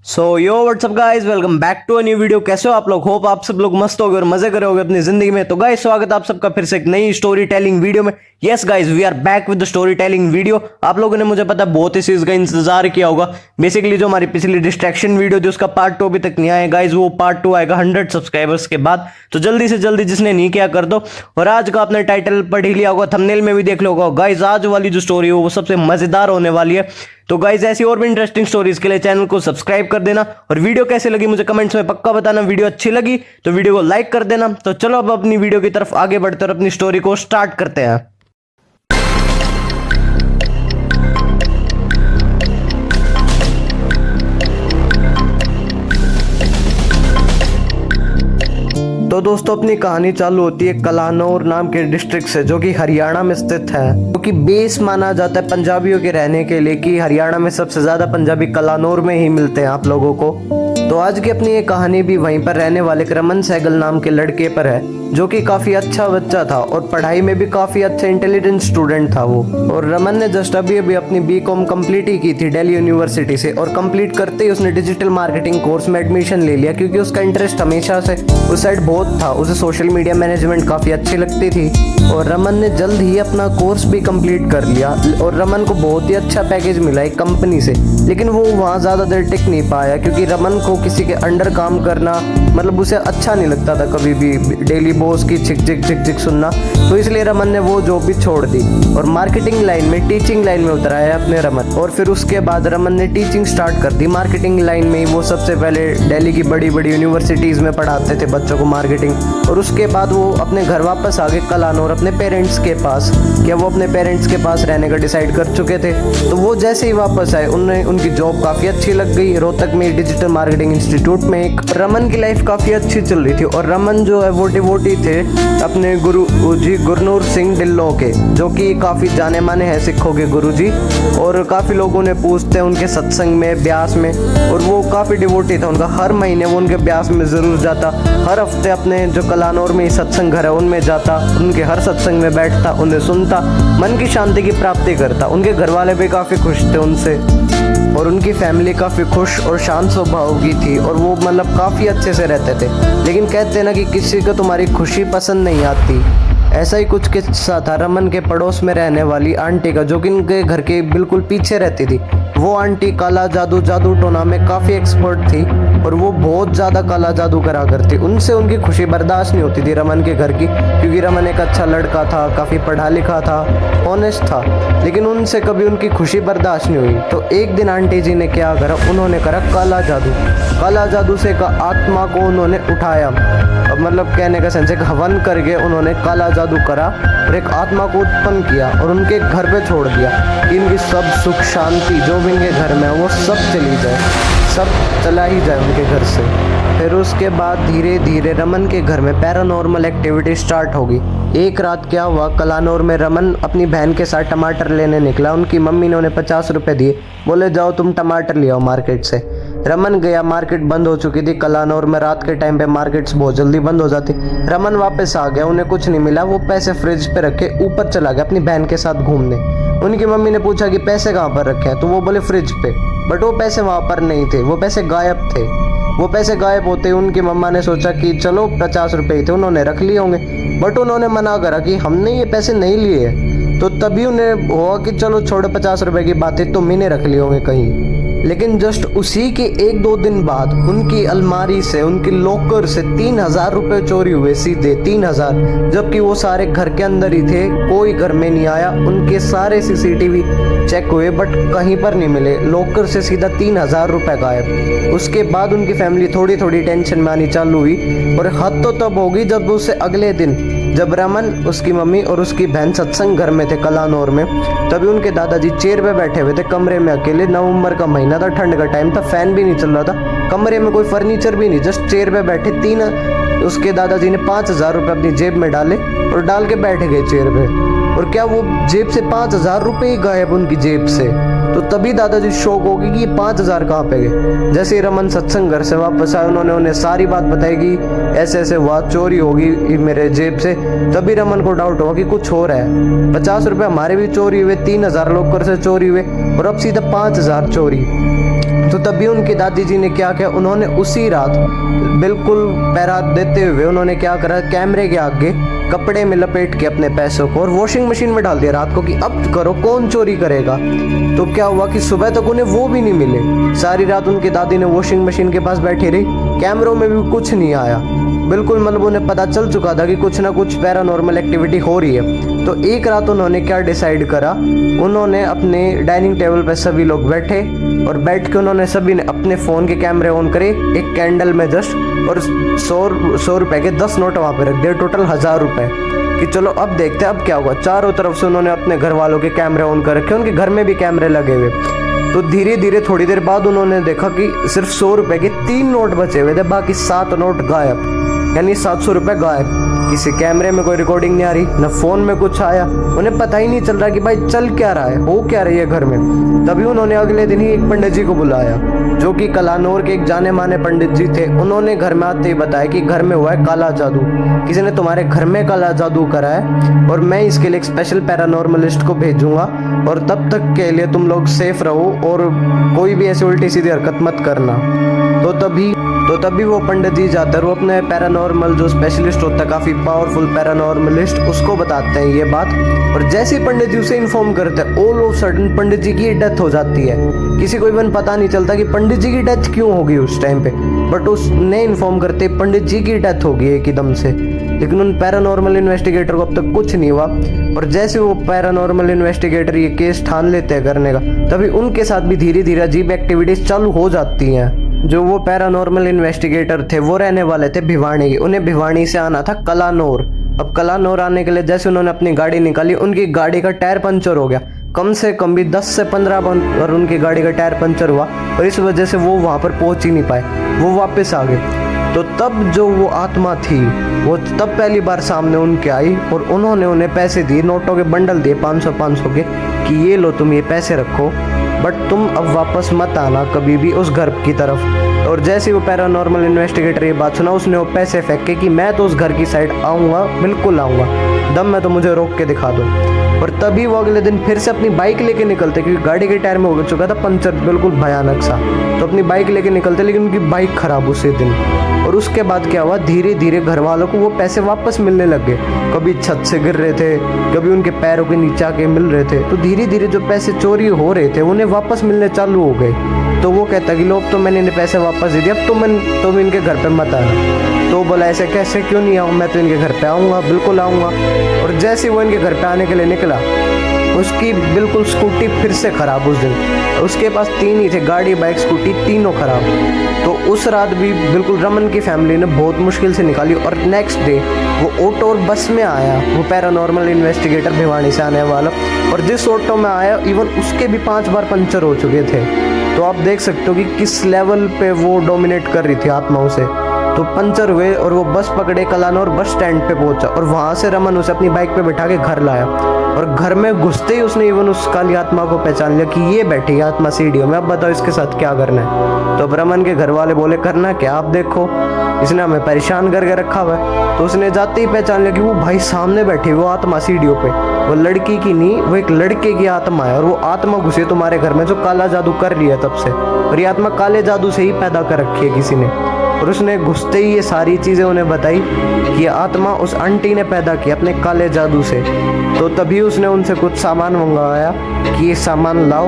So yo what's up guys, welcome back to a new video. कैसे हो आप लोग? होप आप सब लोग मस्त होगे और मजे करे होगे अपनी जिंदगी में। तो गाइस स्वागत है आप सबका फिर से एक नई स्टोरी टेलिंग वीडियो में। Yes guys, we are back with the story telling video. आप लोगों ने मुझे पता बहुत इस चीज का इंतजार किया होगा। बेसिकली जो हमारी पिछली डिस्ट्रैक्शन वीडियो थी उसका पार्ट 2 अभी तक नहीं आया गाइस, वो पार्ट 2 आएगा 100 सब्सक्राइबर्स के बाद। तो जल्दी से जल्दी जिसने नहीं किया कर दो। और आज का आपने टाइटल पढ़ ही लिया होगा, थंबनेल में भी देख लो होगा गाइस। आज वाली जो स्टोरी है वो सबसे मजेदार होने वाली है। तो गाइज ऐसी और भी इंटरेस्टिंग स्टोरीज के लिए चैनल को सब्सक्राइब कर देना। और वीडियो कैसे लगी मुझे कमेंट्स में पक्का बताना। वीडियो अच्छी लगी तो वीडियो को लाइक कर देना। तो चलो अब अपनी वीडियो की तरफ आगे बढ़ते और अपनी स्टोरी को स्टार्ट करते हैं। तो दोस्तों अपनी कहानी चालू होती है कलानौर नाम के डिस्ट्रिक्ट से, जो कि हरियाणा में स्थित है, जो कि बेस माना जाता है पंजाबियों के रहने के लिए, कि हरियाणा में सबसे ज्यादा पंजाबी कलानौर में ही मिलते हैं आप लोगों को। तो आज की अपनी ये कहानी भी वहीं पर रहने वाले रमन सहगल नाम के लड़के पर है, जो कि काफी अच्छा बच्चा था और पढ़ाई में भी काफी अच्छा इंटेलिजेंट स्टूडेंट था वो। और रमन ने जस्ट अभी अपनी बीकॉम कंप्लीट ही की थी दिल्ली यूनिवर्सिटी से, और कंप्लीट करते ही उसने डिजिटल मार्केटिंग कोर्स में एडमिशन ले लिया, क्योंकि उसका इंटरेस्ट हमेशा से उस साइड बहुत था। उसे सोशल मीडिया मैनेजमेंट काफी अच्छी लगती थी और रमन ने जल्द ही अपना कोर्स भी कंप्लीट कर लिया। और रमन को बहुत ही अच्छा पैकेज मिला एक कंपनी से, लेकिन वो वहाँ ज्यादा देर टिक नहीं पाया, क्योंकि रमन को किसी के अंडर काम करना मतलब उसे अच्छा नहीं लगता था कभी भी, डेली बॉस की चिक चिक चिक चिक सुनना। तो इसलिए रमन ने वो जॉब भी छोड़ दी और मार्केटिंग लाइन में, टीचिंग लाइन में उतर आया अपने रमन। और फिर उसके बाद रमन ने टीचिंग स्टार्ट कर दी मार्केटिंग लाइन में ही। वो सबसे पहले दिल्ली की बड़ी बड़ी यूनिवर्सिटीज में पढ़ाते थे बच्चों को मार्केटिंग, और उसके बाद वो अपने घर वापस आ गए कलानौर अपने पेरेंट्स के पास। क्या वो अपने पेरेंट्स के पास रहने का डिसाइड कर चुके थे। तो वो जैसे ही वापस आए उनकी जॉब काफी अच्छी लग गई रोहतक में डिजिटल मार्केटिंग इंस्टीट्यूट में। एक रमन की लाइफ काफी अच्छी चल रही थी और रमन जो है वो डिवोटी थे अपने गुरु जी गुरनूर सिंह ढिल्लों के, जो कि काफी जाने माने हैं सिखों के गुरु जी। और काफी लोगों ने पूछते हैं उनके सत्संग में, ब्यास में, और वो काफी डिवोटी था उनका। हर महीने वो उनके ब्यास में जरूर जाता, हर हफ्ते अपने जो कलानौर में सत्संग घर है उनमें जाता, उनके हर सत्संग में बैठता, उन्हें सुनता, मन की शांति की प्राप्ति करता। उनके घर वाले भी काफी खुश थे उनसे और उनकी फैमिली काफी खुश और शांत स्वभाव की थी, और वो मतलब काफी अच्छे से रहते थे। लेकिन कहते हैं ना कि किसी को तुम्हारी खुशी पसंद नहीं आती, ऐसा ही कुछ किस्सा था रमन के पड़ोस में रहने वाली आंटी का, जो कि इनके घर के बिल्कुल पीछे रहती थी। वो आंटी काला जादू, जादू टोना में काफ़ी एक्सपर्ट थी और वो बहुत ज़्यादा काला जादू करा करती। उनसे उनकी खुशी बर्दाश्त नहीं होती थी रमन के घर की, क्योंकि रमन एक अच्छा लड़का था, काफ़ी पढ़ा लिखा था, ऑनेस्ट था, लेकिन उनसे कभी उनकी खुशी बर्दाश्त नहीं हुई। तो एक दिन आंटी जी ने क्या करा, उन्होंने करा काला जादू। काला जादू से का आत्मा को उन्होंने उठाया, मतलब कहने का सेंस, एक हवन करके उन्होंने काला जादू करा और एक आत्मा को उत्पन्न किया और उनके घर पे छोड़ दिया कि इनकी सब सुख शांति जो भी इनके घर में है वो सब चली जाए, सब चला ही जाए उनके घर से। फिर उसके बाद धीरे धीरे रमन के घर में पैरानॉर्मल एक्टिविटी स्टार्ट होगी। एक रात क्या हुआ, कलानौर में रमन अपनी बहन के साथ टमाटर लेने निकला। उनकी मम्मी ने उन्हें 50 रुपये दिए, बोले जाओ तुम टमाटर ले आओ मार्केट से। रमन गया, मार्केट बंद हो चुकी थी कलानौर में, रात के टाइम पे मार्केट्स बहुत जल्दी बंद हो जाती। रमन वापस आ गया, उन्हें कुछ नहीं मिला, वो पैसे फ्रिज पे रखे ऊपर चला गया अपनी बहन के साथ घूमने। उनकी मम्मी ने पूछा कि पैसे कहाँ पर रखे हैं, तो वो बोले फ्रिज पे, बट वो पैसे वहाँ पर नहीं थे, वो पैसे गायब थे। वो पैसे गायब होते उनकी मम्मा ने सोचा कि चलो 50 रुपये ही थे, उन्होंने रख लिए होंगे, बट उन्होंने मना करा कि हमने ये पैसे नहीं लिए। तो तभी उन्हें हुआ कि चलो छोड़ो 50 रुपये की बातें, तुम ही ने रख लिए होंगे कहीं। लेकिन जस्ट उसी के 1-2 दिन बाद उनकी अलमारी से, उनकी लॉकर से 3000 रुपये चोरी हुए, सीधे 3000, जबकि वो सारे घर के अंदर ही थे, कोई घर में नहीं आया। उनके सारे सीसीटीवी चेक हुए बट कहीं पर नहीं मिले, लॉकर से सीधा 3000 रुपये गायब। उसके बाद उनकी फैमिली थोड़ी थोड़ी टेंशन में आनी चालू हुई, और हद तो तब होगी जब उससे अगले दिन, जब रमन, उसकी मम्मी और उसकी बहन सत्संग घर में थे कलानौर में, तभी उनके दादाजी चेयर पे बैठे हुए थे कमरे में अकेले। नवंबर का महीना था, ठंड का टाइम था, फैन भी नहीं चल रहा था, कमरे में कोई फर्नीचर भी नहीं, जस्ट चेयर पे बैठे। उसके दादाजी ने 5000 रुपये अपनी जेब में डाले और डाल के बैठ गए चेयर पे, और क्या वो जेब से 5000 रुपये ही गायब उनकी जेब से। तो तभी दादाजी शौक हो गई कि ये 5000 कहाँ पे गए। जैसे ही रमन सत्संग घर से वापस आए, उन्होंने उन्हें सारी बात बताई कि ऐसे ऐसे हुआ, चोरी होगी मेरे जेब से। तभी रमन को डाउट हुआ कि कुछ हो रहा है, 50 रुपये हमारे भी चोरी हुए, 3000 लॉकर से चोरी हुए, और अब सीधा 5000 चोरी। तो तभी उनकी दादी जी ने क्या किया, उन्होंने उसी रात बिल्कुल पैरा देते हुए उन्होंने क्या करा, कैमरे के आगे कपड़े में लपेट के अपने पैसों को और वॉशिंग मशीन में डाल दिया रात को कि अब करो, कौन चोरी करेगा। तो क्या हुआ कि सुबह तक उन्हें वो भी नहीं मिले। सारी रात उनकी दादी ने वॉशिंग मशीन के पास बैठी रही, कैमरों में भी कुछ नहीं आया। बिल्कुल मतलब उन्हें पता चल चुका था कि कुछ ना कुछ पैरानॉर्मल एक्टिविटी हो रही है। तो एक रात उन्होंने क्या डिसाइड करा, उन्होंने अपने डाइनिंग टेबल पर सभी लोग बैठे और बैठ के उन्होंने सभी ने अपने फ़ोन के कैमरे ऑन करे, एक कैंडल में जस्ट, और 100 रुपए के 10 नोट वहाँ पे रख दिए, टोटल 1000 रुपए, कि चलो अब देखते हैं अब क्या होगा। चारों तरफ से उन्होंने अपने घर वालों के कैमरे ऑन कर रखे, उनके घर में भी कैमरे लगे हुए। तो धीरे धीरे थोड़ी देर बाद उन्होंने देखा कि सिर्फ 100 रुपए के 3 नोट बचे हुए थे, बाकी 7 नोट गायब, यानी 700 रुपए गायब। किसी कैमरे में कोई रिकॉर्डिंग नहीं आ रही, न फोन में कुछ आया, उन्हें पता ही नहीं चल रहा कि भाई चल क्या रहा है, हो क्या रही है घर में। तभी उन्होंने अगले दिन ही एक पंडित जी को बुलाया, जो कि कलानौर के एक जाने माने पंडित जी थे। उन्होंने घर में आते ही बताया कि घर में हुआ है काला जादू, किसी ने तुम्हारे घर में काला जादू करा है और मैं इसके लिए एक स्पेशल पैरानॉर्मलिस्ट को भेजूंगा और तब तक के लिए तुम लोग सेफ रहो और कोई भी ऐसी उल्टी सीधी हरकत मत करना। तो तभी वो पंडित जी जाते हैं, वो अपने पैरानॉर्मल जो स्पेशलिस्ट होता है, काफ़ी पावरफुल पैरानॉर्मलिस्ट, उसको बताते हैं ये बात। और जैसे ही पंडित जी उसे इन्फॉर्म करते हैं, ऑल ऑफ सडन पंडित जी की डेथ हो जाती है। किसी को इवन पता नहीं चलता कि पंडित जी की डेथ क्यों होगी उस टाइम पे, बट उसने इन्फॉर्म करते पंडित जी की डेथ होगी एकदम से। लेकिन उन पैरानॉर्मल इन्वेस्टिगेटर को अब तक कुछ नहीं हुआ। और जैसे वो पैरानॉर्मल इन्वेस्टिगेटर ये केस ठान लेते हैं करने का, तभी उनके साथ भी धीरे धीरे अजीब एक्टिविटीज चालू हो जाती हैं। जो वो पैरानॉर्मल इन्वेस्टिगेटर थे वो रहने वाले थे भिवानी, उन्हें भिवानी से आना था कलानौर। अब कलानौर आने के लिए जैसे उन्होंने अपनी गाड़ी निकाली, उनकी गाड़ी का टायर पंचर हो गया, कम से कम भी 10 से 15 बार उनकी गाड़ी का टायर पंचर हुआ और इस वजह से वो वहाँ पर पहुँच ही नहीं पाए, वो वापस आ गए। तो तब जो वो आत्मा थी वो तब पहली बार सामने उनके आई और उन्होंने उन्हें पैसे दिए, नोटों के बंडल दिए 500 के, कि ये लो तुम ये पैसे रखो, बट तुम अब वापस मत आना कभी भी उस घर की तरफ। और जैसे वो पैरानॉर्मल इन्वेस्टिगेटर ये बात सुना, उसने वो पैसे फेंके कि मैं तो उस घर की साइड आऊँगा, बिल्कुल आऊँगा, दम में तो मुझे रोक के दिखा दो। और तभी वो अगले दिन फिर से अपनी बाइक लेके निकलते, क्योंकि गाड़ी के टायर में हो चुका था पंचर बिल्कुल भयानक सा। तो अपनी बाइक लेके निकलते, लेकिन उनकी बाइक खराब उसी दिन। और उसके बाद क्या हुआ, धीरे धीरे घर वालों को वो पैसे वापस मिलने लग गए। कभी छत से गिर रहे थे, कभी उनके पैरों के नीचे आके मिल रहे थे। तो धीरे धीरे जो पैसे चोरी हो रहे थे उन्हें वापस मिलने चालू हो गए। तो वो कहता कि लोग तो मैंने इन्हें पैसे वापस दे दिए, अब तुम इनके घर पे मत आना। तो बोला ऐसे कैसे, क्यों नहीं आऊँ, मैं तो इनके घर पे आऊँगा, बिल्कुल आऊँगा। और जैसे वो इनके घर पे आने के लिए निकला, उसकी बिल्कुल स्कूटी फिर से ख़राब उस दिन। उसके पास 3 ही थे, गाड़ी बाइक स्कूटी तीनों ख़राब। तो उस रात भी बिल्कुल रमन की फैमिली ने बहुत मुश्किल से निकाली। और नेक्स्ट डे वो ऑटो और बस में आया, वो पैरानॉर्मल इन्वेस्टिगेटर भिवानी से आने वाला, और जिस ऑटो में आया इवन उसके भी 5 बार पंचर हो चुके थे। तो आप देख सकते हो कि किस लेवल पे वो डोमिनेट कर रही थी आत्माओं से। तो पंचर हुए और वो बस पकड़े, कलानौर बस स्टैंड पे पहुंचा और वहां से रमन उसे अपनी बाइक पे बैठा के घर लाया। और घर में घुसते ही उसने इवन उस काली आत्मा को पहचान लिया कि ये बैठी है आत्मा सीढ़ियों में, अब बताओ इसके साथ क्या करना है। तो अब रमन के घर वाले बोले करना क्या, आप देखो इसने हमें परेशान करके रखा हुआ है। तो उसने जाते ही पहचान लिया कि वो भाई सामने बैठी वो आत्मा सीढ़ियों पे, वो लड़की की नहीं, वो एक लड़के की आत्मा है। और वो आत्मा घुसी तुम्हारे घर में जो काला जादू कर रही है तब से, और ये आत्मा काले जादू से ही पैदा कर रखी है किसी ने। और उसने घुसते ही ये सारी चीज़ें उन्हें बताई कि ये आत्मा उस आंटी ने पैदा की अपने काले जादू से। तो तभी उसने उनसे कुछ सामान मंगवाया कि ये सामान लाओ,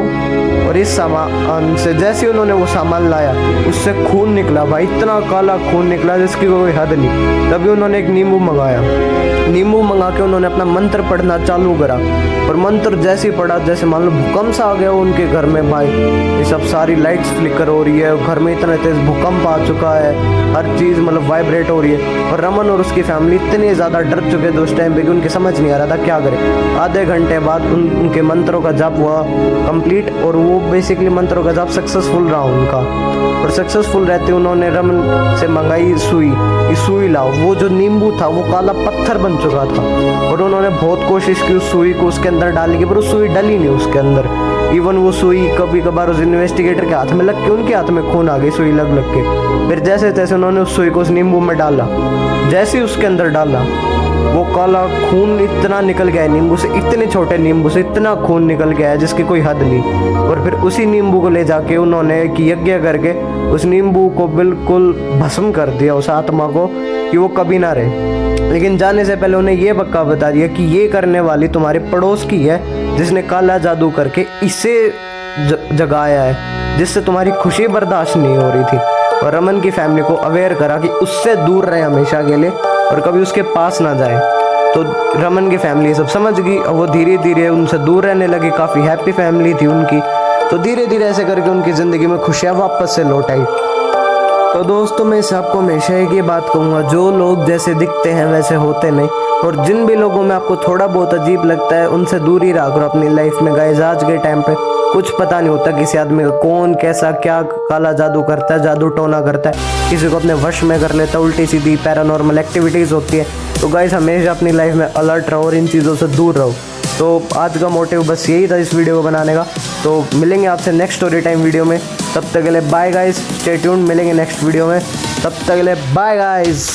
और इस सामान से जैसे उन्होंने वो सामान लाया उससे खून निकला भाई, इतना काला खून निकला जिसकी कोई हद नहीं। तभी उन्होंने एक नींबू मंगाया, नींबू मंगा के उन्होंने अपना मंत्र पढ़ना चालू करा। और मंत्र जैसे ही पढ़ा, जैसे मान लो भूकंप सा आ गया उनके घर में भाई, ये सब सारी लाइट्स फ्लिकर हो रही है, घर में इतना तेज भूकंप आ चुका है, हर चीज़ मतलब वाइब्रेट हो रही है। और रमन और उसकी फैमिली इतने ज़्यादा डर चुके थे उस टाइम पे कि उनके समझ नहीं आ रहा था क्या करें। आधे घंटे बाद उनके मंत्रों का जाप हुआ कंप्लीट, और वो बेसिकली मंत्रों का जाप सक्सेसफुल रहा उनका। और सक्सेसफुल रहते उन्होंने रमन से मंगाई सुई लाओ। वो जो नींबू था वो काला पत्थर बन चुका था, और उन्होंने बहुत कोशिश की उस सुई को उसके अंदर डालने की, पर वो सुई डली नहीं उसके अंदर। इवन वो सुई कभी कभार उस इन्वेस्टिगेटर के हाथ में लग के उनके हाथ में खून आ गई सुई लग के। फिर जैसे तैसे उन्होंने उस सुई को उस नींबू में डाला, जैसे ही उसके अंदर डाला वो काला खून इतना निकल गया है नींबू से, इतने छोटे नींबू से इतना खून निकल गया है जिसकी कोई हद नहीं। और फिर उसी नींबू को ले जाके उन्होंने एक यज्ञ करके उस नींबू को बिल्कुल भस्म कर दिया, उस आत्मा को, कि वो कभी ना रहे। लेकिन जाने से पहले उन्हें ये पक्का बता दिया कि ये करने वाली तुम्हारे पड़ोस की है, जिसने काला जादू करके इसे जगाया है, जिससे तुम्हारी खुशी बर्दाश्त नहीं हो रही थी। और रमन की फैमिली को अवेयर करा कि उससे दूर रहे हमेशा के लिए और कभी उसके पास ना जाए। तो रमन की फैमिली सब समझ गई और वो धीरे धीरे उनसे दूर रहने लगी। काफ़ी हैप्पी फैमिली थी उनकी। तो धीरे धीरे ऐसे करके उनकी ज़िंदगी में खुशियाँ वापस से लौट आई। तो दोस्तों मैं इस आपको हमेशा एक ये बात कहूँगा, जो लोग जैसे दिखते हैं वैसे होते नहीं। और जिन भी लोगों में आपको थोड़ा बहुत अजीब लगता है उनसे दूर ही रहा करो अपनी लाइफ में। गाइस आज के टाइम पे कुछ पता नहीं होता किसी आदमी का कौन कैसा क्या काला जादू करता है, जादू टोना करता है, किसी को अपने वश में कर लेता है, उल्टी सीधी पैरानॉर्मल एक्टिविटीज़ होती है। तो गाइस हमेशा अपनी लाइफ में अलर्ट रहो और इन चीज़ों से दूर रहो। तो आज का मोटिव बस यही था इस वीडियो को बनाने का। तो मिलेंगे आपसे नेक्स्ट स्टोरी टाइम वीडियो में, तब तक के लिए बाय गाइस, स्टे ट्यून्ड, मिलेंगे नेक्स्ट वीडियो में, तब तक के लिए बाय गाइस।